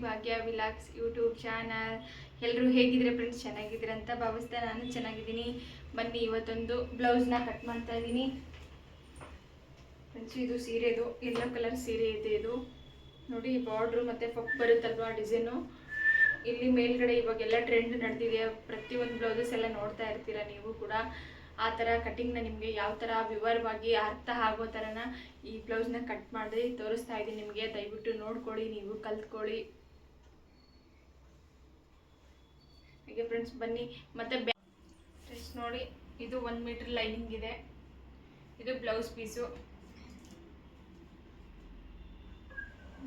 ಭಾಗ್ಯ vlogs YouTube channel. ಎಲ್ಲರೂ ಹೇಗಿದ್ರೆ friends? ಚೆನ್ನಾಗಿದ್ದೀರ ಅಂತ ಭಾವಿಸ್ತಾ ನಾನು ಚೆನ್ನಾಗಿದ್ದೀನಿ. ಬನ್ನಿ ಇವತ್ತೊಂದು ಬ್ಲೌಸ್ನ ಕಟ್ ಮಾಡ್ತಾ ಇದ್ದೀನಿ ಫ್ರೆಂಡ್ಸ್. ಇದು ಸೀರೆದು ಯೆಲ್ಲೋ ಕಲರ್ ಸೀರೆ ಇದೆ. ಇದು ನೋಡಿ ಬಾರ್ಡ್ರು ಮತ್ತು ಪಕ್ ಬರುತ್ತಲ್ವಾ ಡಿಸೈನು. ಇಲ್ಲಿ ಮೇಲ್ಗಡೆ ಇವಾಗೆಲ್ಲ ಟ್ರೆಂಡ್ ನಡೆದಿದೆ, ಪ್ರತಿಯೊಂದು ಬ್ಲೌಸಸ್ ಎಲ್ಲ ನೋಡ್ತಾ ಇರ್ತೀರ ನೀವು ಕೂಡ. ಆ ಥರ ಕಟಿಂಗ್ನ ನಿಮಗೆ ಯಾವ ಥರ ವಿವರವಾಗಿ ಅರ್ಥ ಆಗೋ ಥರನ ಈ ಬ್ಲೌಸ್ನ ಕಟ್ ಮಾಡಿ ತೋರಿಸ್ತಾ ಇದ್ದೀನಿ ನಿಮಗೆ. ದಯವಿಟ್ಟು ನೋಡ್ಕೊಳ್ಳಿ, ನೀವು ಕಲ್ತ್ಕೊಳ್ಳಿ. ಹಾಗೆ ಫ್ರೆಂಡ್ಸ್ ಬನ್ನಿ. ಮತ್ತು ಫ್ರೆಂಡ್ಸ್ ನೋಡಿ, ಇದು 1 ಮೀಟರ್ ಲೈನಿಂಗ್ ಇದೆ. ಇದು ಬ್ಲೌಸ್ ಪೀಸು.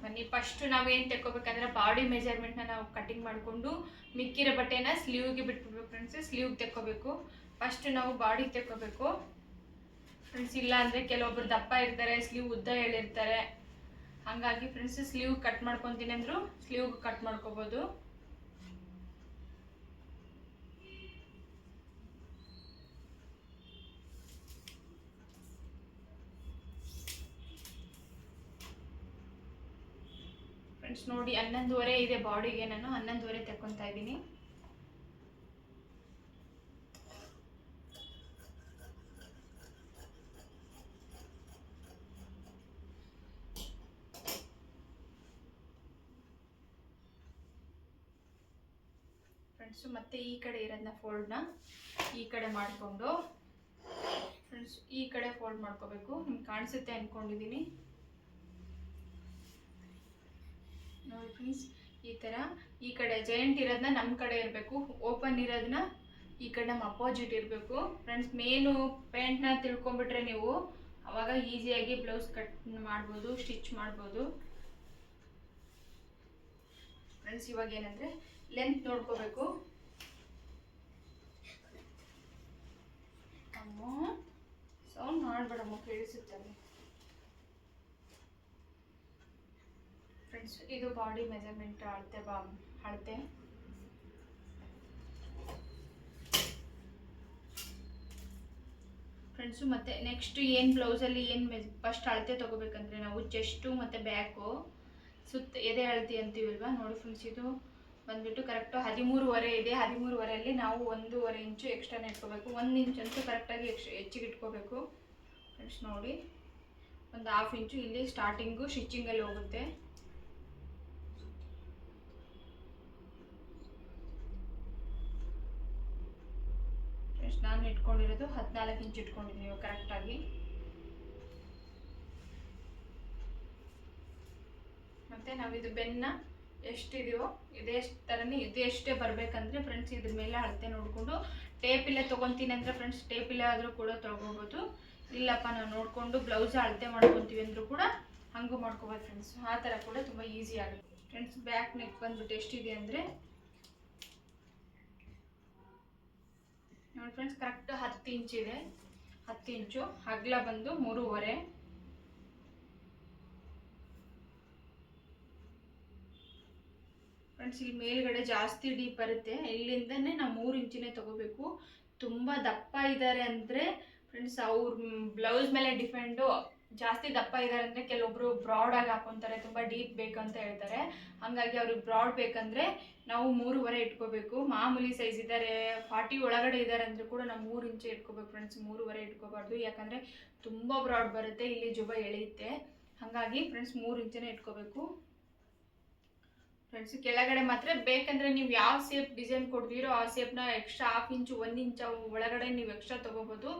ಬನ್ನಿ, ಫಸ್ಟ್ ನಾವೇನು ತೆಕ್ಕೋಬೇಕಂದ್ರೆ ಬಾಡಿ ಮೆಜರ್ಮೆಂಟ್ನ ನಾವು ಕಟಿಂಗ್ ಮಾಡಿಕೊಂಡು ಮಿಕ್ಕಿರೋ ಬಟ್ಟೆನ ಸ್ಲೀವ್ಗೆ ಬಿಟ್ಬಿಡ್ಬೇಕು ಫ್ರೆಂಡ್ಸ್. ಸ್ಲೀವ್ ತೆಕ್ಕೋಬೇಕು. ಫಸ್ಟ್ ನಾವು ಬಾಡಿ ತೆಕ್ಕೋಬೇಕು ಫ್ರೆಂಡ್ಸ್. ಇಲ್ಲ ಅಂದರೆ ಕೆಲವೊಬ್ರು ದಪ್ಪ ಇರ್ತಾರೆ, ಸ್ಲೀವ್ ಉದ್ದ ಹೇಳಿರ್ತಾರೆ. ಹಾಗಾಗಿ ಫ್ರೆಂಡ್ಸ್ ಸ್ಲೀವ್ ಕಟ್ ಮಾಡ್ಕೊತೀನಿ ಅಂದರು ಸ್ಲೀವ್ ಕಟ್ ಮಾಡ್ಕೋಬೋದು. ಫ್ರೆಂಡ್ಸ್ ನೋಡಿ, 11:30 ಇದೆ ಬಾಡಿಗೆ. ನಾನು 11:30 ತೆಕ್ಕೊತಾ ಇದ್ದೀನಿ. ಫ್ರೆಂಡ್ಸು ಮತ್ತೆ ಈ ಕಡೆ ಇರೋದನ್ನ ಫೋಲ್ಡ್ನ ಈ ಕಡೆ ಮಾಡಿಕೊಂಡು ಫ್ರೆಂಡ್ಸ್ ಈ ಕಡೆ ಫೋಲ್ಡ್ ಮಾಡ್ಕೋಬೇಕು. ನಿಮ್ಗೆ ಕಾಣಿಸುತ್ತೆ ಅಂದ್ಕೊಂಡಿದ್ದೀನಿ ನೋಡಿ ಫ್ರೆಂಡ್ಸ್. ಈ ಥರ ಈ ಕಡೆ ಜಾಯಿಂಟ್ ಇರೋದನ್ನ ನಮ್ಮ ಕಡೆ ಇರಬೇಕು, ಓಪನ್ ಇರೋದನ್ನ ಈ ಕಡೆ ನಮ್ಮ ಅಪೋಸಿಟ್ ಇರಬೇಕು ಫ್ರೆಂಡ್ಸ್. ಮೇನು ಪ್ಯಾಂಟ್ನ ತಿಳ್ಕೊಂಬಿಟ್ರೆ ನೀವು ಅವಾಗ ಈಸಿಯಾಗಿ ಬ್ಲೌಸ್ ಕಟ್ ಮಾಡ್ಬೋದು, ಸ್ಟಿಚ್ ಮಾಡ್ಬೋದು ಫ್ರೆಂಡ್ಸ್. ಇವಾಗ ಏನಂದರೆ ಲೆಂತ್ ನೋಡ್ಕೋಬೇಕು. ಅಮ್ಮ ಸೌಂಡ್ ಮಾಡಬೇಡಮ್ಮ, ಕೇಳಿಸುತ್ತದೆ ಫ್ರೆಂಡ್ಸ್. ಇದು ಬಾಡಿ ಮೆಜರ್ಮೆಂಟ್ ಅಳತೆ ಅಳತೆ ಫ್ರೆಂಡ್ಸು. ಮತ್ತು ನೆಕ್ಸ್ಟ್ ಏನು ಬ್ಲೌಸಲ್ಲಿ ಏನು ಫಸ್ಟ್ ಅಳತೆ ತೊಗೋಬೇಕಂದ್ರೆ ನಾವು ಚೆಸ್ಟು ಮತ್ತು ಬ್ಯಾಕು ಸುತ್ತ ಎದೆ ಅಳತೆ ಅಂತೀವಲ್ವ ನೋಡಿ ಫ್ರೆಂಡ್ಸ್. ಇದು ಬಂದುಬಿಟ್ಟು ಕರೆಕ್ಟು 13.5 ಇದೆ. 13.5ಅಲ್ಲಿ ನಾವು 1.5 ಇಂಚು ಎಕ್ಸ್ಟ್ರಾನ ಇಟ್ಕೋಬೇಕು. 1 ಇಂಚ್ ಅಂತೂ ಕರೆಕ್ಟಾಗಿ ಹೆಚ್ಚಿಗೆ ಇಟ್ಕೋಬೇಕು ಫ್ರೆಂಡ್ಸ್. ನೋಡಿ, ಒಂದು 1/2 ಇಂಚು ಇಲ್ಲಿ ಸ್ಟಾರ್ಟಿಂಗು ಸ್ಟಿಚಿಂಗಲ್ಲಿ ಹೋಗುತ್ತೆ. ಫ್ರೆಂಡ್ಸ್ ನಾನು ಇಟ್ಕೊಂಡಿರೋದು 14 ಇಂಚು ಇಟ್ಕೊಂಡಿದ್ದೀನಿ ಕರೆಕ್ಟಾಗಿ. ಮತ್ತು ನಾವಿದು ಬೆನ್ನ ಎಷ್ಟಿದೆಯೋ ಇದೇ ಥರನೇ ಇದು ಎಷ್ಟೇ ಬರಬೇಕಂದ್ರೆ ಫ್ರೆಂಡ್ಸ್ ಇದ್ರ ಮೇಲೆ ಅಳತೆ ನೋಡಿಕೊಂಡು ಟೇಪಿಲ್ಲೇ ತೊಗೊತೀನಿ ಅಂದರೆ ಫ್ರೆಂಡ್ಸ್ ಟೇಪಿಲ್ಲೇ ಆದರೂ ಕೂಡ ತೊಗೋಬೋದು. ಇಲ್ಲಪ್ಪ ನಾವು ನೋಡಿಕೊಂಡು ಬ್ಲೌಸ್ ಅಳತೆ ಮಾಡ್ಕೊತೀವಿ ಅಂದರೂ ಕೂಡ ಹಂಗೂ ಮಾಡ್ಕೋಬೋದು ಫ್ರೆಂಡ್ಸ್. ಆ ಥರ ಕೂಡ ತುಂಬ ಈಸಿ ಆಗುತ್ತೆ ಫ್ರೆಂಡ್ಸ್. ಬ್ಯಾಕ್ ನೆಕ್ ಬಂದುಬಿಟ್ಟು ಎಷ್ಟಿದೆ ಅಂದರೆ ನೋಡಿ ಫ್ರೆಂಡ್ಸ್, ಕರೆಕ್ಟ್ 10 ಇಂಚಿದೆ. 10 ಇಂಚು. ಅಗಲ ಬಂದು 3.5. ಫ್ರೆಂಡ್ಸ್ ಇಲ್ಲಿ ಮೇಲ್ಗಡೆ ಜಾಸ್ತಿ ಡೀಪ್ ಬರುತ್ತೆ, ಇಲ್ಲಿಂದನೇ ನಾವು 3 ಇಂಚಿನೇ ತೊಗೋಬೇಕು. ತುಂಬ ದಪ್ಪ ಇದ್ದಾರೆ ಅಂದರೆ ಫ್ರೆಂಡ್ಸ್ ಅವ್ರ ಬ್ಲೌಸ್ ಮೇಲೆ ಡಿಪೆಂಡು. ಜಾಸ್ತಿ ದಪ್ಪ ಇದ್ದಾರೆ ಅಂದರೆ ಕೆಲವೊಬ್ರು ಬ್ರಾಡಾಗಿ ಹಾಕೊತಾರೆ, ತುಂಬ ಡೀಪ್ ಬೇಕು ಅಂತ ಹೇಳ್ತಾರೆ. ಹಾಗಾಗಿ ಅವ್ರಿಗೆ ಬ್ರಾಡ್ ಬೇಕಂದರೆ ನಾವು 3.5 ಇಟ್ಕೋಬೇಕು. ಮಾಮೂಲಿ ಸೈಜ್ ಇದ್ದಾರೆ 40 ಒಳಗಡೆ ಇದ್ದಾರೆ ಅಂದರೆ ಕೂಡ ನಾವು 3 ಇಂಚೆ ಇಟ್ಕೋಬೇಕು ಫ್ರೆಂಡ್ಸ್. 3.5 ಇಟ್ಕೋಬಾರ್ದು, ಯಾಕಂದರೆ ತುಂಬ ಬ್ರಾಡ್ ಬರುತ್ತೆ, ಇಲ್ಲಿ ಜುಬ ಎಳೆಯುತ್ತೆ. ಹಾಗಾಗಿ ಫ್ರೆಂಡ್ಸ್ 3 ಇಂಚನೇ ಇಟ್ಕೋಬೇಕು ಫ್ರೆಂಡ್ಸ್. ಕೆಳಗಡೆ ಮಾತ್ರ ಬೇಕಂದರೆ ನೀವು ಯಾವ ಶೇಪ್ ಡಿಸೈನ್ ಕೊಡ್ತೀರೋ ಆ ಶೇಪ್ನ ಎಕ್ಸ್ಟ್ರಾ 1/2 ಇಂಚು 1 ಇಂಚ್ ಒಳಗಡೆ ನೀವು ಎಕ್ಸ್ಟ್ರಾ ತೊಗೋಬೋದು.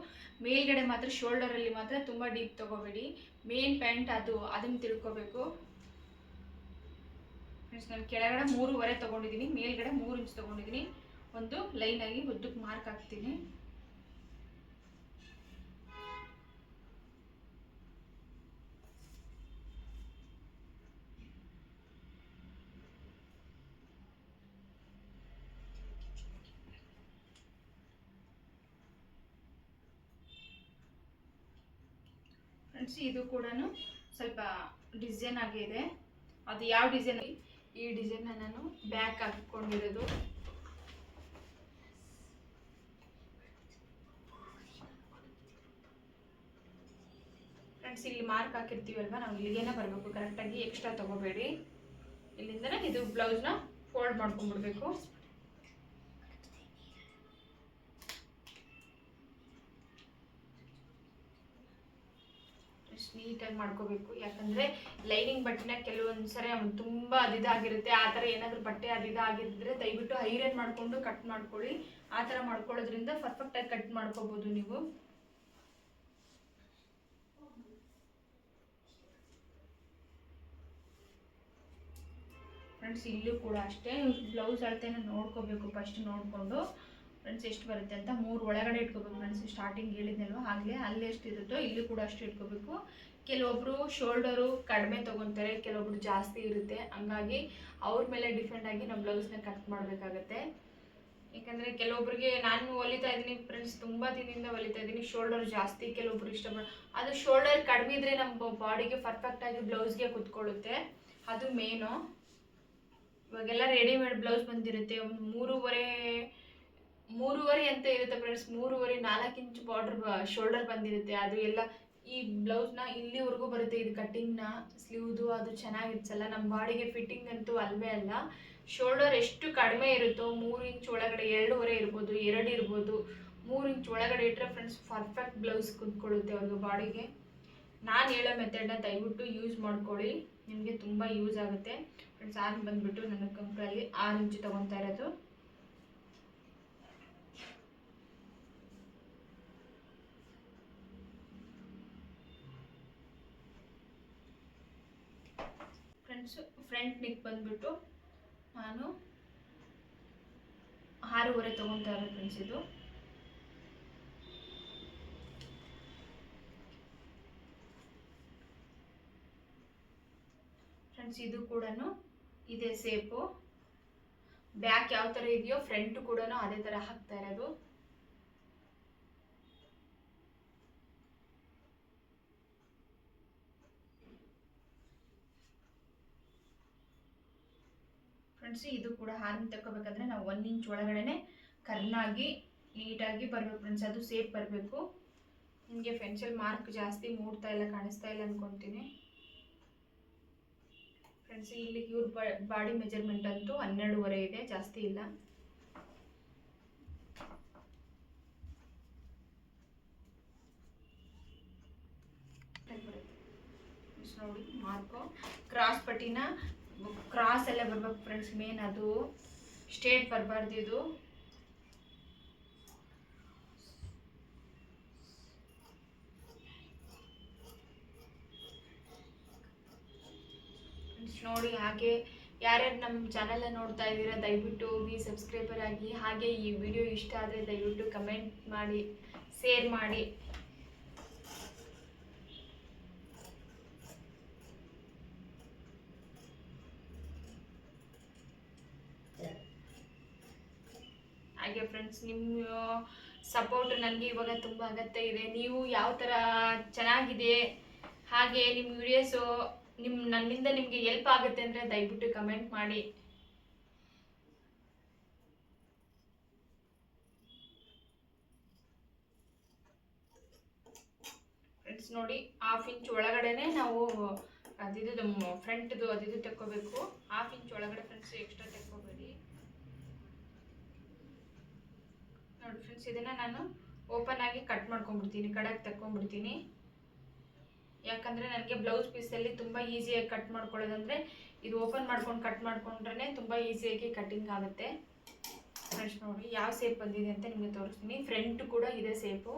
ಮೇಲ್ಗಡೆ ಮಾತ್ರ ಶೋಲ್ಡರಲ್ಲಿ ಮಾತ್ರ ತುಂಬ ಡೀಪ್ ತೊಗೋಬೇಡಿ. ಮೇನ್ ಪ್ಯಾಂಟ್ ಅದನ್ನು ತಿಳ್ಕೊಬೇಕು ಫ್ರೆಂಡ್ಸ್. ನಾನು ಕೆಳಗಡೆ 3.5 ತೊಗೊಂಡಿದ್ದೀನಿ, ಮೇಲ್ಗಡೆ 3 ಇಂಚ್ ತೊಗೊಂಡಿದ್ದೀನಿ. ಒಂದು ಲೈನಾಗಿ ಉದ್ದಕ್ಕೆ ಮಾರ್ಕ್ ಹಾಕ್ತೀನಿ. ಫ್ರೆಂಡ್ಸ್ ಇದು ಕೂಡ ಸ್ವಲ್ಪ ಡಿಸೈನ್ ಆಗಿದೆ. ಅದು ಯಾವ ಡಿಸೈನ್? ಈ ಡಿಸೈನ್ನ ನಾನು ಬ್ಯಾಕ್ ಹಾಕಿಕೊಂಡಿರೋದು. ಫ್ರೆಂಡ್ಸ್ ಇಲ್ಲಿ ಮಾರ್ಕ್ ಹಾಕಿರ್ತೀವಲ್ವ, ನಾವು ಇಲ್ಲಿಗೇನೆ ಬರಬೇಕು ಕರೆಕ್ಟಾಗಿ, ಎಕ್ಸ್ಟ್ರಾ ತೊಗೋಬೇಡಿ. ಇಲ್ಲಿಂದನೇ ಇದು ಬ್ಲೌಸ್ನ ಫೋಲ್ಡ್ ಮಾಡ್ಕೊಂಡ್ಬಿಡ್ಬೇಕು. ನೀಟಾಗಿ ಮಾಡ್ಕೋಬೇಕು. ಯಾಕಂದರೆ ಲೈನಿಂಗ್ ಬಟ್ಟೆನ ಕೆಲವೊಂದ್ಸರಿ ತುಂಬ ಅದಿದಾಗಿರುತ್ತೆ. ಆ ಥರ ಏನಾದರೂ ಬಟ್ಟೆ ಅದಿದಾಗಿದ್ದರೆ ದಯವಿಟ್ಟು ಐರನ್ ಮಾಡಿಕೊಂಡು ಕಟ್ ಮಾಡ್ಕೊಳ್ಳಿ. ಆ ಥರ ಮಾಡ್ಕೊಳ್ಳೋದ್ರಿಂದ ಪರ್ಫೆಕ್ಟಾಗಿ ಕಟ್ ಮಾಡ್ಕೋಬೋದು ನೀವು. ಫ್ರೆಂಡ್ಸ್ ಇಲ್ಲೂ ಕೂಡ ಅಷ್ಟೇ ಬ್ಲೌಸ್ ಅಳತೆನ ನೋಡ್ಕೋಬೇಕು. ಫಸ್ಟ್ ನೋಡಿಕೊಂಡು ಫ್ರೆಂಡ್ಸ್ ಎಷ್ಟು ಬರುತ್ತೆ ಅಂತ 3 ಒಳಗಡೆ ಇಟ್ಕೋಬೇಕು. ಫ್ರೆಂಡ್ಸ್ ಸ್ಟಾರ್ಟಿಂಗ್ ಹೇಳಿದ್ನಲ್ವ ಆಗಲೇ, ಅಲ್ಲಿ ಎಷ್ಟು ಇರುತ್ತೋ ಇಲ್ಲಿ ಕೂಡ ಅಷ್ಟು ಇಟ್ಕೋಬೇಕು. ಕೆಲವೊಬ್ಬರು ಶೋಲ್ಡರು ಕಡಿಮೆ ತೊಗೊತಾರೆ, ಕೆಲವೊಬ್ರು ಜಾಸ್ತಿ ಇರುತ್ತೆ. ಹಂಗಾಗಿ ಅವ್ರ ಮೇಲೆ ಡಿಪೆಂಡ್ ಆಗಿ ನಾವು ಬ್ಲೌಸ್ನ ಕಟ್ ಮಾಡಬೇಕಾಗತ್ತೆ. ಯಾಕಂದರೆ ಕೆಲವೊಬ್ರಿಗೆ ನಾನು ಹೊಲಿತಾ ಇದ್ದೀನಿ ಫ್ರೆಂಡ್ಸ್, ತುಂಬ ದಿನದಿಂದ ಹೊಲಿತಾ ಇದ್ದೀನಿ, ಶೋಲ್ಡರ್ ಜಾಸ್ತಿ ಕೆಲವೊಬ್ರು ಇಷ್ಟಪಡ. ಅದು ಶೋಲ್ಡರ್ ಕಡಿಮೆ ಇದ್ದರೆ ನಮ್ಮ ಬಾಡಿಗೆ ಪರ್ಫೆಕ್ಟಾಗಿ ಬ್ಲೌಸ್ಗೆ ಕುತ್ಕೊಳ್ಳುತ್ತೆ, ಅದು ಮೇನು. ಇವಾಗೆಲ್ಲ ರೆಡಿಮೇಡ್ ಬ್ಲೌಸ್ ಬಂದಿರುತ್ತೆ, ಒಂದು 3.5 ಅಂತ ಇರುತ್ತೆ ಫ್ರೆಂಡ್ಸ್. 3.5 4 ಇಂಚ್ ಬಾರ್ಡರ್ ಶೋಲ್ಡರ್ ಬಂದಿರುತ್ತೆ. ಅದು ಎಲ್ಲ ಈ ಬ್ಲೌಸ್ನ ಇಲ್ಲಿವರೆಗೂ ಬರುತ್ತೆ. ಇದು ಕಟ್ಟಿಂಗ್ನ ಸ್ಲೀವ್ದು ಅದು ಚೆನ್ನಾಗಿರ್ಸಲ್ಲ, ನಮ್ಮ ಬಾಡಿಗೆ ಫಿಟ್ಟಿಂಗ್ ಅಂತೂ ಅಲ್ವೇ ಅಲ್ಲ. ಶೋಲ್ಡರ್ ಎಷ್ಟು ಕಡಿಮೆ ಇರುತ್ತೋ 3 ಇಂಚ್ ಒಳಗಡೆ, 2.5 ಇರ್ಬೋದು, 2 ಇರ್ಬೋದು, 3 ಇಂಚ್ ಒಳಗಡೆ ಇಟ್ಟರೆ ಫ್ರೆಂಡ್ಸ್ ಪರ್ಫೆಕ್ಟ್ ಬ್ಲೌಸ್ ಕುತ್ಕೊಳ್ಳುತ್ತೆ ಅವ್ರಿಗೆ ಬಾಡಿಗೆ. ನಾನು ಹೇಳೋ ಮೆಥಡ್ನ ದಯವಿಟ್ಟು ಯೂಸ್ ಮಾಡ್ಕೊಳ್ಳಿ, ನಿಮಗೆ ತುಂಬ ಯೂಸ್ ಆಗುತ್ತೆ ಫ್ರೆಂಡ್ಸ್. ಆರ್ಮ್ ಬಂದುಬಿಟ್ಟು ನನ್ನ ಕಂಪ್ರಲ್ಲಿ 6 ಇಂಚು ತೊಗೊತಾ ಇರೋದು. ಫ್ರೆಂಡ್ಸು ಫ್ರಂಟ್ ನೆಕ್ ಬಂದುಬಿಟ್ಟು ನಾನು 6.5 ತೊಗೊತಾ ಇರೋದು ಫ್ರೆಂಡ್ಸ್. ಇದು ಫ್ರೆಂಡ್ಸ್ ಇದು ಕೂಡ ಇದೇ ಸೇಪು. ಬ್ಯಾಕ್ ಯಾವ ಥರ ಇದೆಯೋ ಫ್ರಂಟ್ ಕೂಡ ಅದೇ ಥರ ಹಾಕ್ತಾ ಇರೋದು. ಫ್ರೆಂಡ್ಸ್ ಇದು ಕೂಡ ಹಾರ್ಮ್ ತಗೋಬೇಕಂದ್ರೆ ನಾವು 1 ಇಂಚ್ ಒಳಗಡೆ ಕರ್ನಾಗಿ ನೀಟಾಗಿ ಬರಬೇಕು ಫ್ರೆಂಡ್ಸ್, ಅದು ಸೇಪ್ ಬರಬೇಕು. ನಿಮಗೆ ಫೆನ್ಸಲ್ ಮಾರ್ಕ್ ಜಾಸ್ತಿ ಮೂಡ್ತಾ ಇಲ್ಲ, ಕಾಣಿಸ್ತಾ ಇಲ್ಲ ಅನ್ಕೊತೀನಿ ಫ್ರೆಂಡ್ಸ್. ಇಲ್ಲಿ ಇವ್ರ ಬಾಡಿ ಮೆಜರ್ಮೆಂಟ್ ಅಂತೂ 12.5 ಇದೆ, ಜಾಸ್ತಿ ಇಲ್ಲ. ನೋಡಿ ಮಾರ್ಕು ಕ್ರಾಸ್ ಪಟ್ಟಿನ ಕ್ರಾಸ್ ಎಲ್ಲ ಬರ್ಬೇಕು ಫ್ರೆಂಡ್ಸ್. ಮೇನ್ ಅದು ಸ್ಟ್ರೇಟ್ ಬರಬಾರ್ದು. ಇದು ನೋಡಿ. ಹಾಗೆ ಯಾರ್ಯಾರು ನಮ್ಮ ಚಾನೆಲ್ನ ನೋಡ್ತಾ ಇದ್ದೀರಾ ದಯವಿಟ್ಟು ಹೋಗಿ ಸಬ್ಸ್ಕ್ರೈಬರ್ ಆಗಿ. ಹಾಗೆ ಈ ವಿಡಿಯೋ ಇಷ್ಟ ಆದರೆ ದಯವಿಟ್ಟು ಕಮೆಂಟ್ ಮಾಡಿ, ಶೇರ್ ಮಾಡಿ. ಹಾಗೆ ಫ್ರೆಂಡ್ಸ್ ನಿಮ್ಮ ಸಪೋರ್ಟ್ ನನಗೆ ಇವಾಗ ತುಂಬ ಅಗತ್ಯ ಇದೆ. ನೀವು ಯಾವ ಥರ ಚೆನ್ನಾಗಿದೆ, ಹಾಗೆ ನಿಮ್ಮ ವಿಡಿಯೋಸು ನನ್ನಿಂದ ನಿಮಗೆ ಹೆಲ್ಪ್ ಆಗುತ್ತೆ ಅಂದರೆ ದಯವಿಟ್ಟು ಕಮೆಂಟ್ ಮಾಡಿ. ಫ್ರೆಂಡ್ಸ್ ನೋಡಿ 1/2 ಇಂಚ್ ಒಳಗಡೆನೆ ನಾವು ಅದಿದ್ದು ಫ್ರಂಟ್ದು ಅದಿದ್ದು ತಕ್ಕೋಬೇಕು. 1/2 ಇಂಚ್ ಒಳಗಡೆ ಫ್ರೆಂಡ್ಸ್, ಎಕ್ಸ್ಟ್ರಾ ತಕ್ಕೋಬೇಡಿ. ನೋಡಿ ಫ್ರೆಂಡ್ಸ್, ಇದನ್ನು ನಾನು ಓಪನ್ ಆಗಿ ಕಟ್ ಮಾಡ್ಕೊಂಡ್ಬಿಡ್ತೀನಿ, ಕಡೆಗೆ ತಕ್ಕೊಂಡ್ಬಿಡ್ತೀನಿ. ಯಾಕಂದರೆ ನನಗೆ ಬ್ಲೌಸ್ ಪೀಸಲ್ಲಿ ತುಂಬ ಈಸಿಯಾಗಿ ಕಟ್ ಮಾಡ್ಕೊಳ್ಳೋದಂದರೆ ಇದು ಓಪನ್ ಮಾಡ್ಕೊಂಡು ಕಟ್ ಮಾಡ್ಕೊಂಡ್ರೆ ತುಂಬ ಈಸಿಯಾಗಿ ಕಟ್ಟಿಂಗ್ ಆಗುತ್ತೆ ಫ್ರೆಂಡ್ಸ್. ನೋಡಿ ಯಾವ ಸೇಪ್ ಬಂದಿದೆ ಅಂತ ನಿಮಗೆ ತೋರಿಸ್ತೀನಿ. ಫ್ರಂಟ್ ಕೂಡ ಇದೆ ಸೇಪು,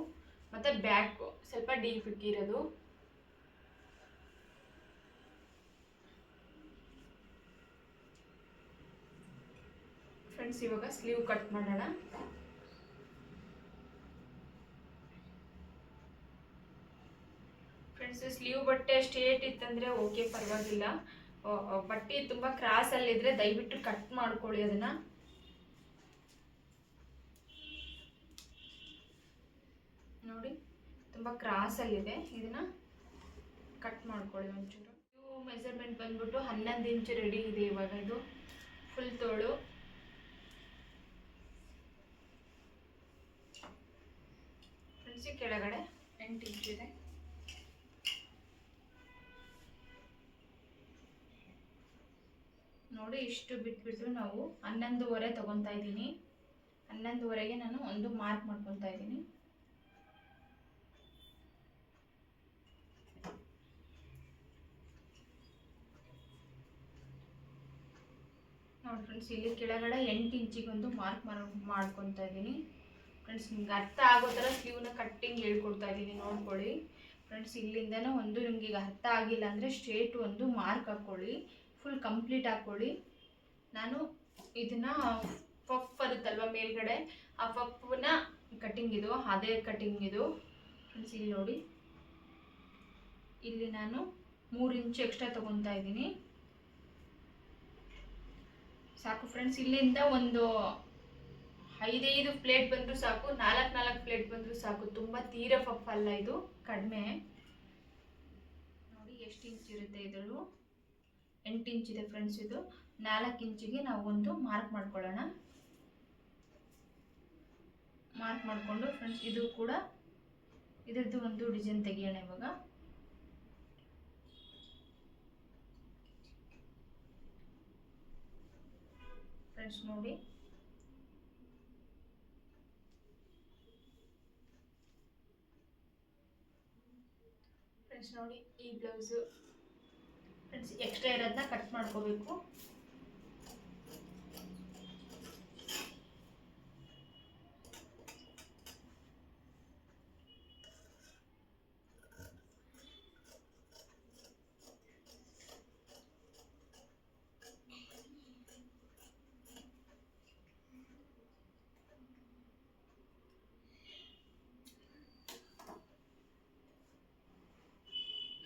ಮತ್ತು ಬ್ಯಾಕು ಸ್ವಲ್ಪ ಡೀಪ್ ಇಕ್ಕಿರೋದು. ಫ್ರೆಂಡ್ಸ್ ಇವಾಗ ಸ್ಲೀವ್ ಕಟ್ ಮಾಡೋಣ. ಫ್ರೆಂಡ್ಸ್ ಸ್ಲೀವ್ ಬಟ್ಟೆ ಸ್ಟ್ರೇಟ್ ಇತ್ತಂದರೆ ಓಕೆ, ಪರವಾಗಿಲ್ಲ. ಬಟ್ಟೆ ತುಂಬ ಕ್ರಾಸಲ್ಲಿದ್ದರೆ ದಯವಿಟ್ಟು ಕಟ್ ಮಾಡ್ಕೊಳ್ಳಿ ಅದನ್ನು. ನೋಡಿ ತುಂಬ ಕ್ರಾಸಲ್ಲಿದೆ, ಇದನ್ನು ಕಟ್ ಮಾಡ್ಕೊಳ್ಳಿ ಒಂಚೂರು. ಇದು ಮೆಜರ್ಮೆಂಟ್ ಬಂದ್ಬಿಟ್ಟು 11 ಇಂಚು ರೆಡಿ ಇದೆ ಇವಾಗ. ಇದು ಫುಲ್ ತೋಳು. ಫ್ರೆಂಡ್ಸ್ ಕೆಳಗಡೆ 8 ಇಂಚ್ ಇದೆ. ನೋಡಿ ಇಷ್ಟು ಬಿಟ್ಬಿಟ್ಟು ನಾವು 11:30 ತಗೊತಾ ಇದ್ದೀನಿ. 11:30ಗೆ ನಾನು ಒಂದು ಮಾರ್ಕ್ ಮಾಡ್ಕೊತಾ ಇದ್ದೀನಿ. ನೋಡಿ ಫ್ರೆಂಡ್ಸ್, ಇಲ್ಲಿ ಕೆಳಗಡೆ 8 ಇಂಚಿಗೊಂದು ಮಾರ್ಕ್ ಮಾಡ್ಕೊತಾ ಇದ್ದೀನಿ. ಫ್ರೆಂಡ್ಸ್, ನಿಮ್ಗೆ ಅರ್ಥ ಆಗೋ ಥರ ಸ್ಲೀವ್ನ ಕಟ್ಟಿಂಗ್ ಹೇಳ್ಕೊಡ್ತಾ ಇದ್ದೀನಿ, ನೋಡ್ಕೊಳ್ಳಿ. ಫ್ರೆಂಡ್ಸ್, ಇಲ್ಲಿಂದನೂ ಒಂದು ನಿಮ್ಗೆ ಈಗ ಅರ್ಥ ಆಗಿಲ್ಲ ಅಂದರೆ ಸ್ಟ್ರೇಟ್ ಒಂದು ಮಾರ್ಕ್ ಹಾಕ್ಕೊಳ್ಳಿ, ಫುಲ್ ಕಂಪ್ಲೀಟ್ ಹಾಕ್ಕೊಳ್ಳಿ. ನಾನು ಇದನ್ನು ಪಫ್ ಬರುತ್ತಲ್ವ ಮೇಲ್ಗಡೆ, ಆ ಪಫ್ನ ಕಟ್ಟಿಂಗ್ ಇದು, ಅದೇ ಕಟ್ಟಿಂಗ್ ಇದು. ಫ್ರೆಂಡ್ಸ್, ಇಲ್ಲಿ ನೋಡಿ, ಇಲ್ಲಿ ನಾನು 3 ಇಂಚು ಎಕ್ಸ್ಟ್ರಾ ತಗೊತಾ ಇದ್ದೀನಿ. ಸಾಕು ಫ್ರೆಂಡ್ಸ್, ಇಲ್ಲಿಂದ ಒಂದು 5 ಪ್ಲೇಟ್ ಬಂದರೂ ಸಾಕು, 4 ಪ್ಲೇಟ್ ಬಂದರೂ ಸಾಕು. ತುಂಬ ತೀರ ಪಫ್ ಅಲ್ಲ ಇದು, ಕಡಿಮೆ. ನೋಡಿ ಎಷ್ಟು ಇಂಚ್ ಇರುತ್ತೆ ಇದರಲ್ಲೂ, 8 ಇಂಚ್ ಇದೆ ಫ್ರೆಂಡ್ಸ್. ಇದು 4 ಇಂಚಿಗೆ ನಾವು ಒಂದು ಮಾರ್ಕ್ ಮಾಡ್ಕೊಳ್ಳೋಣ. ಮಾರ್ಕ್ ಮಾಡಿಕೊಂಡು ಫ್ರೆಂಡ್ಸ್, ಇದು ಕೂಡ ಇದರದ್ದು ಒಂದು ಡಿಸೈನ್ ತೆಗಿಯೋಣ ಇವಾಗ. ಫ್ರೆಂಡ್ಸ್ ನೋಡಿ, ಫ್ರೆಂಡ್ಸ್ ನೋಡಿ, ಈ ಬ್ಲೌಸು ಫ್ರೆಂಡ್ಸ್ ಎಕ್ಸ್ಟ್ರಾ ಇರೋದನ್ನ ಕಟ್ ಮಾಡ್ಕೋಬೇಕು.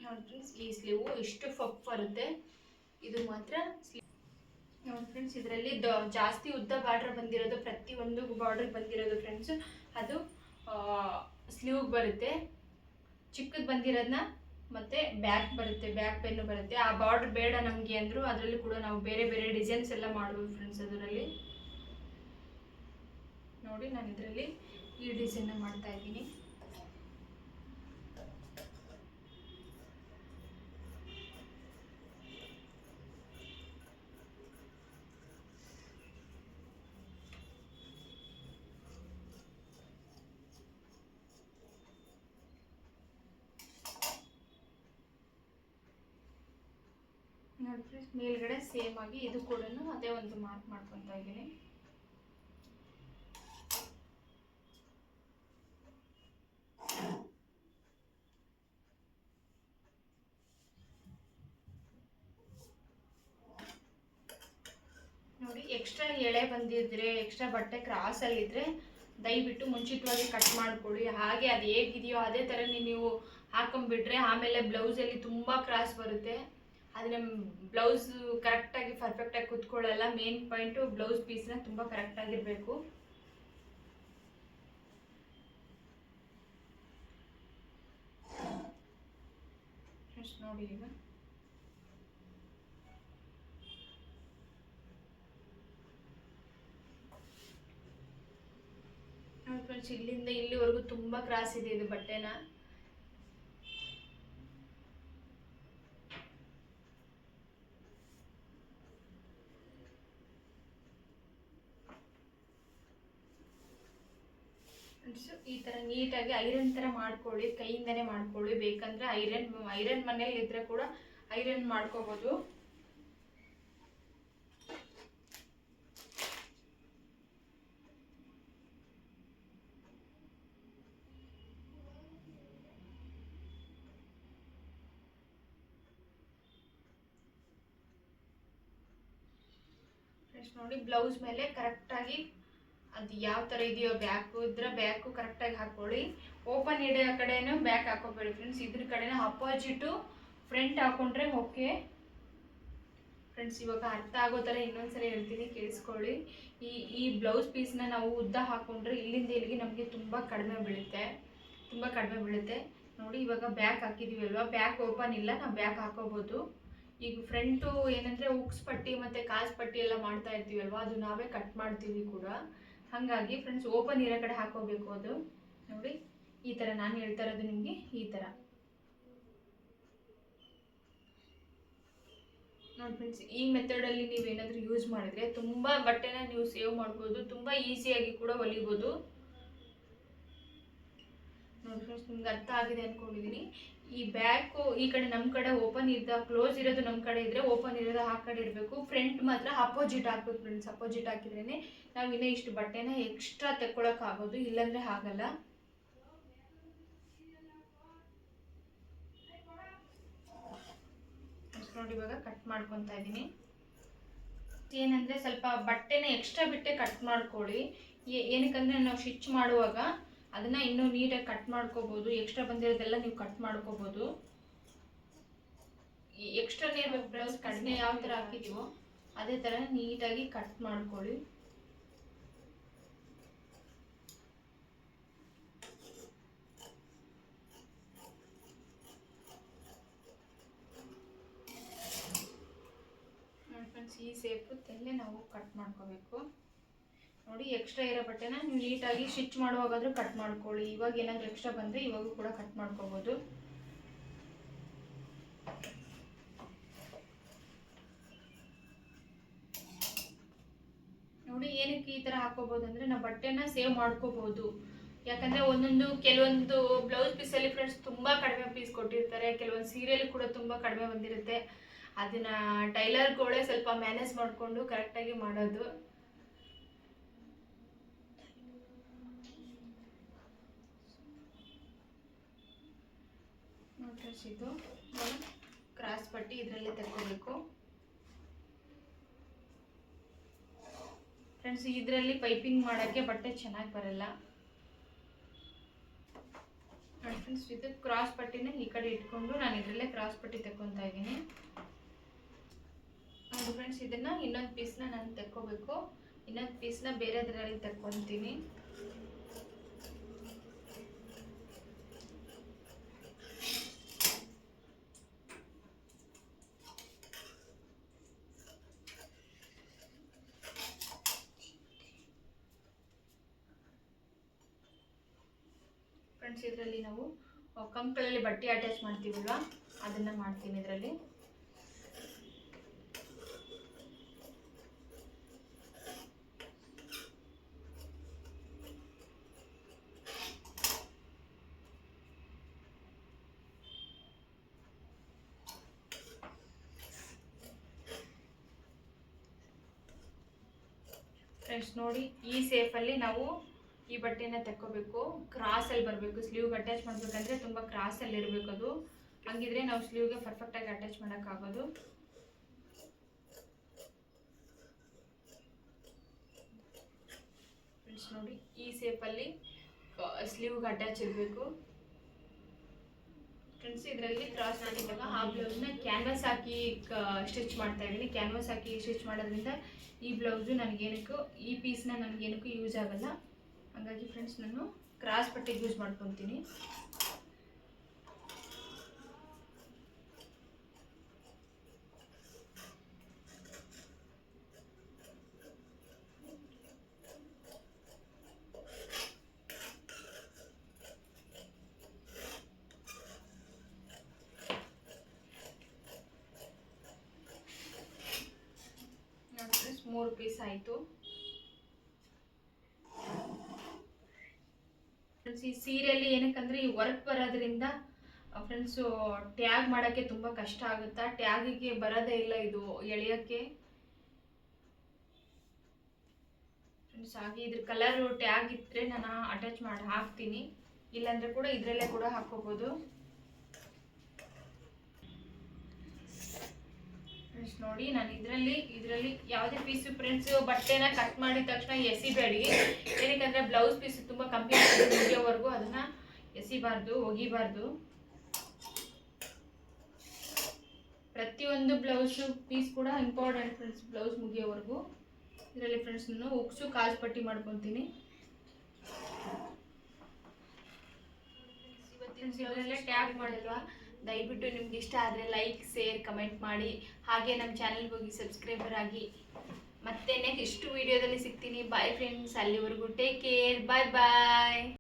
ನೋಡಿ ಈ ಸ್ಲೀವು ಇಷ್ಟು ಪಫ್ ಬರುತ್ತೆ, ಇದು ಮಾತ್ರ ಸ್ಲೀವ್. ನೋಡಿ ಫ್ರೆಂಡ್ಸ್, ಇದರಲ್ಲಿ ಜಾಸ್ತಿ ಉದ್ದ ಬಾರ್ಡರ್ ಬಂದಿರೋದು, ಪ್ರತಿಯೊಂದು ಬಾರ್ಡರ್ ಬಂದಿರೋದು ಫ್ರೆಂಡ್ಸ್ ಅದು ಸ್ಲೀವ್ಗೆ ಬರುತ್ತೆ. ಚಿಕ್ಕದು ಬಂದಿರೋದನ್ನ ಮತ್ತೆ ಬ್ಯಾಕ್ ಬರುತ್ತೆ, ಬ್ಯಾಕ್ ಪೆನ್ನು ಬರುತ್ತೆ. ಆ ಬಾರ್ಡರ್ ಬೇಡ ನಮಗೆ ಅಂದರೂ ಅದರಲ್ಲಿ ಕೂಡ ನಾವು ಬೇರೆ ಬೇರೆ ಡಿಸೈನ್ಸ್ ಎಲ್ಲ ಮಾಡ್ಬೋದು ಫ್ರೆಂಡ್ಸ್. ಅದರಲ್ಲಿ ನೋಡಿ, ನಾನು ಇದರಲ್ಲಿ ಈ ಡಿಸೈನ್ನ ಮಾಡ್ತಾ ಇದ್ದೀನಿ. ನೋಡಿ ಮೇಲ್ಗಡೆ ಸೇಮ್ ಆಗಿ ಇದು ಕೂಡ ಅದೇ ಒಂದು ಮಾರ್ಕ್ ಮಾಡ್ಕೊತಾ ಇದ್ದೀನಿ. ನೋಡಿ, ಎಕ್ಸ್ಟ್ರಾ ಎಳೆ ಬಂದಿದ್ರೆ, ಎಕ್ಸ್ಟ್ರಾ ಬಟ್ಟೆ ಕ್ರಾಸಲ್ಲಿದ್ದರೆ ದಯವಿಟ್ಟು ಮುಂಚಿತವಾಗಿ ಕಟ್ ಮಾಡ್ಕೊಳ್ಳಿ. ಹಾಗೆ ಅದು ಹೇಗಿದೆಯೋ ಅದೇ ಥರ ನೀವು ಹಾಕೊಂಡ್ಬಿಟ್ರೆ ಆಮೇಲೆ ಬ್ಲೌಸಲ್ಲಿ ತುಂಬ ಕ್ರಾಸ್ ಬರುತ್ತೆ. ಆದರೆ ಬ್ಲೌಸ್ ಕರೆಕ್ಟಾಗಿ ಪರ್ಫೆಕ್ಟಾಗಿ ಕುತ್ಕೊಳ್ಳಲ್ಲ. ಮೇನ್ ಪಾಯಿಂಟು ಬ್ಲೌಸ್ ಪೀಸ್ನ ತುಂಬ ಕರೆಕ್ಟಾಗಿರಬೇಕು. ನೋಡಿ, ಈಗ ನೋಡಿ ಫ್ರೆಂಡ್ಸ್, ಇಲ್ಲಿಂದ ಇಲ್ಲಿವರೆಗೂ ತುಂಬ ಕ್ರಾಸ್ ಇದೆ ಇದು ಬಟ್ಟೆನ. ಈ ಥರ ನೀಟಾಗಿ ಐರನ್ ಥರ ಮಾಡ್ಕೊಳ್ಳಿ, ಕೈಯಿಂದನೇ ಮಾಡ್ಕೊಳ್ಳಿ. ಬೇಕಂದ್ರೆ ಐರನ್ ಮನೇಲಿ ಇದ್ರೆ ಕೂಡ ಐರನ್ ಮಾಡ್ಕೋಬೋದು. ನೋಡಿ, ಬ್ಲೌಸ್ ಮೇಲೆ ಕರೆಕ್ಟಾಗಿ ಅದು ಯಾವ ಥರ ಇದೆಯೋ ಬ್ಯಾಕು ಇದ್ರೆ ಬ್ಯಾಕು ಕರೆಕ್ಟಾಗಿ ಹಾಕ್ಕೊಳ್ಳಿ. ಓಪನ್ ಇಡೋ ಕಡೆನೂ ಬ್ಯಾಕ್ ಹಾಕೋಬೇಡಿ ಫ್ರೆಂಡ್ಸ್, ಇದ್ರ ಕಡೆನೂ ಅಪೋಸಿಟು ಫ್ರಂಟ್ ಹಾಕೊಂಡ್ರೆ ಓಕೆ ಫ್ರೆಂಡ್ಸ್. ಇವಾಗ ಅರ್ಥ ಆಗೋ ಥರ ಇನ್ನೊಂದ್ಸರಿ ಹೇಳ್ತೀನಿ, ಕೇಳಿಸ್ಕೊಳ್ಳಿ. ಈ ಬ್ಲೌಸ್ ಪೀಸ್ನ ನಾವು ಉದ್ದ ಹಾಕ್ಕೊಂಡ್ರೆ ಇಲ್ಲಿಂದ ಇಲ್ಲಿಗೆ ನಮಗೆ ತುಂಬ ಕಡಿಮೆ ಬೀಳುತ್ತೆ. ನೋಡಿ, ಇವಾಗ ಬ್ಯಾಕ್ ಹಾಕಿದ್ದೀವಲ್ವ, ಬ್ಯಾಕ್ ಓಪನ್ ಇಲ್ಲ, ನಾವು ಬ್ಯಾಕ್ ಹಾಕೋಬೋದು. ಈಗ ಫ್ರಂಟು ಏನಂದರೆ ಉಕ್ಸ್ ಪಟ್ಟಿ ಮತ್ತು ಕಾಸ್ ಪಟ್ಟಿ ಎಲ್ಲ ಮಾಡ್ತಾ ಇರ್ತೀವಲ್ವ, ಅದು ನಾವೇ ಕಟ್ ಮಾಡ್ತೀವಿ ಕೂಡ. ಹಾಗಾಗಿ ಫ್ರೆಂಡ್ಸ್ ಓಪನ್ ಇರೋ ಕಡೆ ಹಾಕೋಬೇಕು. ಅದು ನೋಡಿ, ಈ ಥರ ನಾನು ಹೇಳ್ತಾ ಇರೋದು ನಿಮಗೆ ಈ ಥರ. ನೋಡಿ ಫ್ರೆಂಡ್ಸ್, ಈ ಮೆಥಡಲ್ಲಿ ನೀವೇನಾದರೂ ಯೂಸ್ ಮಾಡಿದ್ರೆ ತುಂಬ ಬಟ್ಟೆನ ನೀವು ಸೇವ್ ಮಾಡ್ಬೋದು, ತುಂಬ ಈಸಿಯಾಗಿ ಕೂಡ ಹೊಲಿಬೋದು. ನೋಡಿ ಫ್ರೆಂಡ್ಸ್, ನಿಮ್ಗೆ ಅರ್ಥ ಆಗಿದೆ ಅಂದ್ಕೊಂಡಿದ್ದೀನಿ. ಈ ಬ್ಯಾಕು ಈ ಕಡೆ ನಮ್ಮ ಕಡೆ ಓಪನ್ ಕ್ಲೋಸ್ ಇರೋದು ನಮ್ಮ ಕಡೆ ಇದ್ದರೆ, ಓಪನ್ ಇರೋದು ಆ ಕಡೆ ಇರಬೇಕು. ಫ್ರಂಟ್ ಮಾತ್ರ ಅಪೋಸಿಟ್ ಹಾಕ್ಬೇಕು ಫ್ರೆಂಡ್ಸ್. ಅಪೋಸಿಟ್ ಹಾಕಿದ್ರೇ ನಾವು ಇನ್ನೂ ಇಷ್ಟು ಬಟ್ಟೆನ ಎಕ್ಸ್ಟ್ರಾ ತೆಕ್ಕೊಳಕ್ಕಾಗೋದು, ಇಲ್ಲಾಂದರೆ ಆಗಲ್ಲ. ನೋಡಿ ಇವಾಗ ಕಟ್ ಮಾಡ್ಕೊತಾ ಇದ್ದೀನಿ. ಏನಂದರೆ ಸ್ವಲ್ಪ ಬಟ್ಟೆನ ಎಕ್ಸ್ಟ್ರಾ ಬಿಟ್ಟೆ ಕಟ್ ಮಾಡ್ಕೊಳ್ಳಿ. ಏನಕ್ಕಂದರೆ ನಾವು ಸ್ಟಿಚ್ ಮಾಡುವಾಗ ಅದನ್ನು ಇನ್ನೂ ನೀಟಾಗಿ ಕಟ್ ಮಾಡ್ಕೋಬೋದು. ಎಕ್ಸ್ಟ್ರಾ ಬಂದಿರೋದೆಲ್ಲ ನೀವು ಕಟ್ ಮಾಡ್ಕೋಬೋದು. ಎಕ್ಸ್ಟ್ರಾನೇ ಇರಬೇಕು. ಬ್ಲೌಸ್ ಕಡಿಮೆ ಯಾವ ಥರ ಹಾಕಿದ್ದೀವೋ ಅದೇ ಥರ ನೀಟಾಗಿ ಕಟ್ ಮಾಡ್ಕೊಳ್ಳಿ. ಈ ಸೇಪಲ್ಲೇ ನಾವು ಕಟ್ ಮಾಡ್ಕೋಬೇಕು. ನೋಡಿ, ಎಕ್ಸ್ಟ್ರಾ ಇರೋ ಬಟ್ಟೆನ ನೀವು ನೀಟಾಗಿ ಸ್ಟಿಚ್ ಮಾಡುವಾಗಾದರೂ ಕಟ್ ಮಾಡ್ಕೊಳ್ಳಿ. ಇವಾಗ ಏನಾದರೂ ಎಕ್ಸ್ಟ್ರಾ ಬಂದರೆ ಇವಾಗೂ ಕೂಡ ಕಟ್ ಮಾಡ್ಕೋಬೋದು. ನೋಡಿ, ಏನಕ್ಕೆ ಈ ಥರ ಹಾಕೋಬೋದು ಅಂದರೆ ನಾವು ಬಟ್ಟೆನ ಸೇವ್ ಮಾಡ್ಕೋಬೋದು. ಯಾಕಂದರೆ ಕೆಲವೊಂದು ಬ್ಲೌಸ್ ಪೀಸಲ್ಲಿ ಫ್ರೆಂಡ್ಸ್ ತುಂಬ ಕಡಿಮೆ ಪೀಸ್ ಕೊಟ್ಟಿರ್ತಾರೆ, ಕೆಲವೊಂದು ಸೀರೆಯಲ್ಲಿ ಕೂಡ ತುಂಬ ಕಡಿಮೆ ಬಂದಿರುತ್ತೆ. ಅದನ್ನು ಟೈಲರ್ಗಳೇ ಸ್ವಲ್ಪ ಮ್ಯಾನೇಜ್ ಮಾಡಿಕೊಂಡು ಕರೆಕ್ಟಾಗಿ ಮಾಡೋದು. ಫ್ರೆಂಡ್ಸ್, ಇದು ಕ್ರಾಸ್ ಪಟ್ಟಿ ಇದರಲ್ಲಿ ತಗೋಬೇಕು. ಫ್ರೆಂಡ್ಸ್, ಇದರಲ್ಲಿ ಪೈಪಿಂಗ್ ಮಾಡೋಕ್ಕೆ ಬಟ್ಟೆ ಚೆನ್ನಾಗಿ ಬರಲ್ಲ. ನೋಡಿ ಫ್ರೆಂಡ್ಸ್, ಇದು ಕ್ರಾಸ್ ಪಟ್ಟಿನ ಈ ಕಡೆ ಇಟ್ಕೊಂಡು ನಾನು ಇದರಲ್ಲೇ ಕ್ರಾಸ್ ಪಟ್ಟಿ ತಗೊತಾ ಇದ್ದೀನಿ. ನೋಡಿ ಫ್ರೆಂಡ್ಸ್, ಇದನ್ನು ಇನ್ನೊಂದು ಪೀಸ್ನ ನಾನು ತೆಕ್ಕೋಬೇಕು. ಇನ್ನೊಂದು ಪೀಸ್ನ ಬೇರೆದರಲ್ಲಿ ತಕ್ಕೊತೀನಿ. ಫ್ರೆಂಡ್ಸ್, ಇದರಲ್ಲಿ ನಾವು ಕಂಪ್ಲಲ್ಲಿ ಬಟ್ಟೆ ಅಟ್ಯಾಚ್ ಮಾಡ್ತೀವಲ್ವ, ಅದನ್ನು ಮಾಡ್ತೀನಿ ಇದರಲ್ಲಿ. ಫ್ರೆಂಡ್ಸ್, ನೋಡಿ, ಈ ಸೇಫಲ್ಲಿ ನಾವು ಈ ಬಟ್ಟೆನ ತಕ್ಕೋಬೇಕು. ಕ್ರಾಸಲ್ಲಿ ಬರಬೇಕು. ಸ್ಲೀವ್ಗೆ ಅಟ್ಯಾಚ್ ಮಾಡಬೇಕಂದ್ರೆ ತುಂಬ ಕ್ರಾಸಲ್ಲಿ ಇರಬೇಕು ಅದು. ಹಂಗಿದ್ರೆ ನಾವು ಸ್ಲೀವ್ಗೆ ಪರ್ಫೆಕ್ಟಾಗಿ ಅಟ್ಯಾಚ್ ಮಾಡೋಕ್ಕಾಗೋದು. ಫ್ರೆಂಡ್ಸ್, ನೋಡಿ, ಈ ಸೇಫಲ್ಲಿ ಸ್ಲೀವ್ಗೆ ಅಟ್ಯಾಚ್ ಇರಬೇಕು. ಫ್ರೆಂಡ್ಸ್, ಇದರಲ್ಲಿ ಕ್ರಾಸ್ ಮಾಡಿದಾಗ ಆ ಬ್ಲೌಸ್ನ ಕ್ಯಾನ್ವಾಸ್ ಹಾಕಿ ಸ್ಟಿಚ್ ಮಾಡ್ತಾ ಇದ್ದೀನಿ. ಕ್ಯಾನ್ವಾಸ್ ಹಾಕಿ ಸ್ಟಿಚ್ ಮಾಡೋದ್ರಿಂದ ಈ ಬ್ಲೌಸು ನನಗೇನಕ್ಕೂ, ಈ ಪೀಸ್ನ ನನಗೇನಕ್ಕೂ ಯೂಸ್ ಆಗಲ್ಲ. ಹಾಗಾಗಿ ಫ್ರೆಂಡ್ಸ್, ನಾನು ಕ್ರಾಸ್ ಪಟ್ಟಿಗೆ ಯೂಸ್ ಮಾಡ್ಕೊತೀನಿ. ಮೂರು ಪೀಸ್ ಆಯಿತು. ಫ್ರೆಂಡ್ಸ್, ಈ ಸೀರೆಯಲ್ಲಿ ಏನಕ್ಕಂದರೆ ಈ ವರ್ಕ್ ಬರೋದ್ರಿಂದ ಫ್ರೆಂಡ್ಸು ಟ್ಯಾಗ್ ಮಾಡೋಕ್ಕೆ ತುಂಬ ಕಷ್ಟ ಆಗುತ್ತಾ. ಟ್ಯಾಗಿಗೆ ಬರೋದೇ ಇಲ್ಲ ಇದು ಎಳೆಯೋಕ್ಕೆ. ಫ್ರೆಂಡ್ಸ್, ಹಾಗೆ ಇದ್ರ ಕಲರು ಟ್ಯಾಗ್ ಇದ್ದರೆ ನಾನು ಅಟ್ಯಾಚ್ ಮಾಡಿ ಹಾಕ್ತೀನಿ. ಇಲ್ಲಾಂದರೆ ಕೂಡ ಇದರಲ್ಲೇ ಕೂಡ ಹಾಕೋಬೋದು. ಫ್ರೆಂಡ್ಸ್, ನೋಡಿ, ನಾನು ಇದರಲ್ಲಿ ಯಾವುದೇ ಪೀಸು ಫ್ರೆಂಡ್ಸ್ ಬಟ್ಟೆನ ಕಟ್ ಮಾಡಿದ ತಕ್ಷಣ ಎಸಿಬೇಡಿ. ಏನಕ್ಕಂದರೆ ಬ್ಲೌಸ್ ಪೀಸು ತುಂಬ ಕಂಪ್ಲೀಟ್ ಮುಗಿಯೋವರೆಗೂ ಅದನ್ನು ಎಸಿಬಾರ್ದು, ಒಗಿಬಾರ್ದು. ಪ್ರತಿಯೊಂದು ಬ್ಲೌಸು ಪೀಸ್ ಕೂಡ ಇಂಪಾರ್ಟೆಂಟ್ ಫ್ರೆಂಡ್ಸ್, ಬ್ಲೌಸ್ ಮುಗಿಯೋವರೆಗೂ. ಇದರಲ್ಲಿ ಫ್ರೆಂಡ್ಸ್ ನಾನು ಉಕ್ಸು ಕಾಜು ಪಟ್ಟಿ ಮಾಡ್ಕೊತೀನಿ. ಇವತ್ತಿನ ಟ್ಯಾಗ್ ಮಾಡಲ್ವಾ, ದಯವಿಟ್ಟು ನಿಮ್ಗೆ ಇಷ್ಟ ಆದರೆ ಲೈಕ್, ಶೇರ್, ಕಮೆಂಟ್ ಮಾಡಿ. ಹಾಗೆ ನಮ್ಮ ಚಾನಲ್ಗೆ ಹೋಗಿ ಸಬ್ಸ್ಕ್ರೈಬರ್ ಆಗಿ. ಮತ್ತೆ ನೆಕ್ಸ್ಟ್ ವಿಡಿಯೋದಲ್ಲಿ ಸಿಗ್ತೀನಿ. ಬಾಯ್ ಫ್ರೆಂಡ್ಸ್, ಅಲ್ಲಿವರೆಗೂ ಟೇಕ್ ಕೇರ್. ಬಾಯ್ ಬಾಯ್.